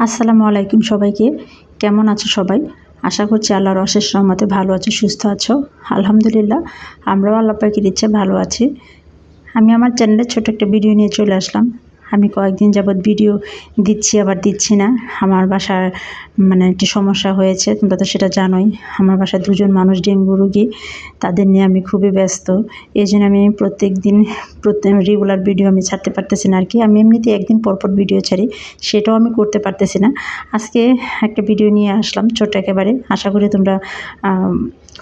আসসালামু আলাইকুম সবাইকে। কেমন আছো সবাই? আশা করছি আল্লাহর অশেষ রহমতে ভালো আছো, সুস্থ আছো। আলহামদুলিল্লাহ, আমরাও আল্লাহ পাকের ইচ্ছে ভালো আছি। আমি আমার চ্যানেলে ছোট একটা ভিডিও নিয়ে চলে আসলাম। আমি কয়েকদিন যাবৎ ভিডিও দিচ্ছি আবার দিচ্ছি না। আমার বাসার একটি সমস্যা হয়েছে, তোমরা তো সেটা জানোই। আমার বাসায় দুজন মানুষ ডেঙ্গু রোগী, তাদের নিয়ে আমি খুবই ব্যস্ত। এই জন্য আমি প্রত্যেক রেগুলার ভিডিও আমি ছাড়তে পারতেছি না আর কি। আমি এমনিতে একদিন পরপর ভিডিও ছাড়ি, সেটাও আমি করতে পারতেছি না। আজকে একটা ভিডিও নিয়ে আসলাম ছোট একেবারে। আশা করি তোমরা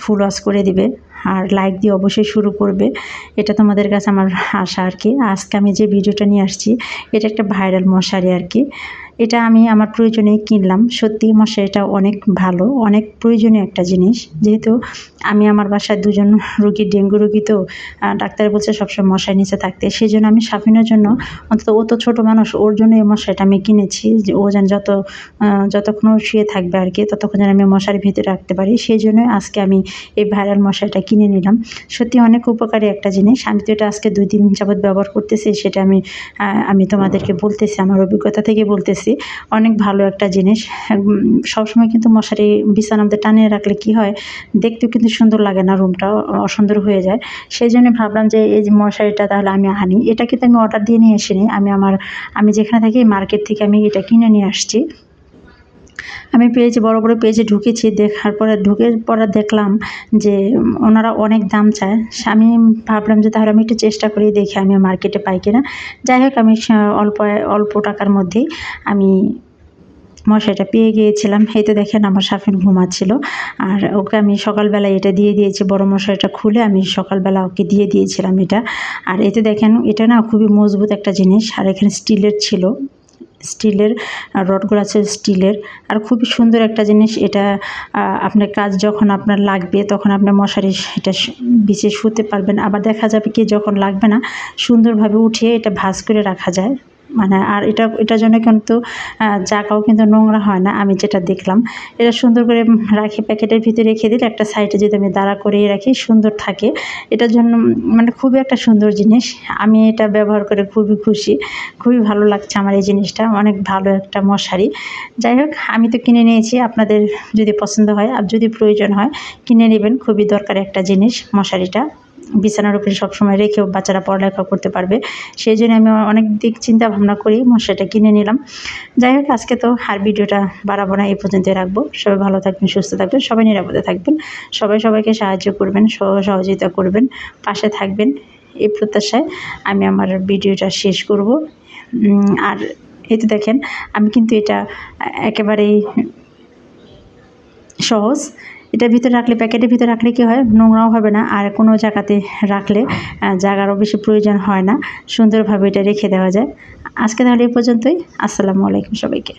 ফুল ওয়াচ করে দিবে আর লাইক দিয়ে অবশ্যই শুরু করবে, এটা তোমাদের কাছে আমার আশা আর কি। আজকে আমি যে ভিডিওটা নিয়ে আসছি, এটা একটা ভাইরাল মশারি আর কি। এটা আমি আমার প্রয়োজনেই কিনলাম। সত্যি মশারিটা অনেক ভালো, অনেক প্রয়োজনীয় একটা জিনিস। যেহেতু আমি আমার বাসায় দুজন রুগী, ডেঙ্গু রুগী, তো ডাক্তার বলছে সবসময় মশারি নিচে থাকতে। সেই জন্য আমি সাফিনের জন্য, অন্তত ও তো ছোটো মানুষ, ওর জন্য এই মশারিটা আমি কিনেছি, যে ও যেন যতক্ষণ শুয়ে থাকবে আর কি, ততক্ষণ যেন আমি মশারির ভিতরে রাখতে পারি। সেই জন্য আজকে আমি এই ভাইরাল মশারিটা কিনে নিলাম। সত্যি অনেক উপকারী একটা জিনিস। আমি তো এটা আজকে 2 দিন যাবৎ ব্যবহার করতেছি, সেটা আমি তোমাদেরকে বলতেছি, আমার অভিজ্ঞতা থেকে বলতেছি। অনেক ভালো একটা জিনিস। সবসময় কিন্তু মশারি বিছানার মধ্যে টানিয়ে রাখলে কি হয়, দেখতেও কিন্তু সুন্দর লাগে না, রুমটা অসুন্দর হয়ে যায়। সেই জন্য ভাবলাম যে এই যে মশারিটা তাহলে আমি আনি। এটা কিন্তু আমি অর্ডার দিয়ে নিয়ে আসিনি, আমি যেখানে থাকি মার্কেট থেকে আমি এটা কিনে নিয়ে আসছি। আমি পেজে, বড় পেজে ঢুকেছি। ঢুকে পরে দেখলাম যে ওনারা অনেক দাম চায়। আমি ভাবলাম যে তাহলে আমি একটু চেষ্টা করে দেখি আমি মার্কেটে পাই কিনা। যাই হোক, আমি অল্প টাকার মধ্যেই আমি মশারিটা পেয়ে গিয়েছিলাম। এই তো দেখেন, আমার সাফিন ঘুমাচ্ছিল, আর ওকে আমি সকালবেলা এটা দিয়ে দিয়েছি। বড় মশারিটা খুলে আমি সকালবেলা ওকে দিয়ে দিয়েছিলাম এটা। আর এতে দেখেন, এটা না খুবই মজবুত একটা জিনিস। আর এখানে স্টিলের ছিল, স্টিলের রডগুলো আছে স্টিলের। আর খুবই সুন্দর একটা জিনিস এটা। আপনার কাজ যখন আপনার লাগবে, তখন আপনার মশারি এটা বিছিয়ে শুতে পারবেন। আবার দেখা যাবে কি, যখন লাগবে না, সুন্দরভাবে উঠিয়ে এটা ভাঁজ করে রাখা যায়। আর এটার জন্য কিন্তু জায়গাও কিন্তু নোংরা হয় না। আমি যেটা দেখলাম, এটা সুন্দর করে রাখি, প্যাকেটের ভিতরে রেখে দিলে একটা সাইডে যদি আমি দাঁড়া করিয়ে রাখি, সুন্দর থাকে। এটার জন্য খুবই একটা সুন্দর জিনিস। আমি এটা ব্যবহার করে খুবই খুশি, খুবই ভালো লাগছে আমার এই জিনিসটা। অনেক ভালো একটা মশারি। যাই হোক, আমি তো কিনে নিয়েছি। আপনাদের যদি পছন্দ হয় আর যদি প্রয়োজন হয়, কিনে নেবেন। খুবই দরকারি একটা জিনিস মশারিটা। বিছানার উপরে সবসময় রেখেও বাচ্চারা পড়ালেখা করতে পারবে। সেই জন্য আমি অনেক দিক চিন্তা ভাবনা করি মশারিটা কিনে নিলাম। যাই হোক, আজকে তো আর ভিডিওটা বাড়াবো না, এই পর্যন্তই রাখবো। সবাই ভালো থাকবেন, সুস্থ থাকবেন, সবাই নিরাপদে থাকবেন। সবাইকে সাহায্য করবেন, সহযোগিতা করবেন, পাশে থাকবেন, এই প্রত্যাশায় আমি আমার ভিডিওটা শেষ করব। আর এই তো দেখেন, আমি কিন্তু এটা একেবারেই সহজ। এটার ভিতরে রাখলে, প্যাকেটের ভিতরে রাখলে কী হয়, নোংরাও হবে না। আর কোনো জায়গাতে রাখলে জায়গারও বেশি প্রয়োজন হয় না, সুন্দরভাবে এটা রেখে দেওয়া যায়। আজকে তাহলে এই পর্যন্তই। আসসালামু আলাইকুম সবাইকে।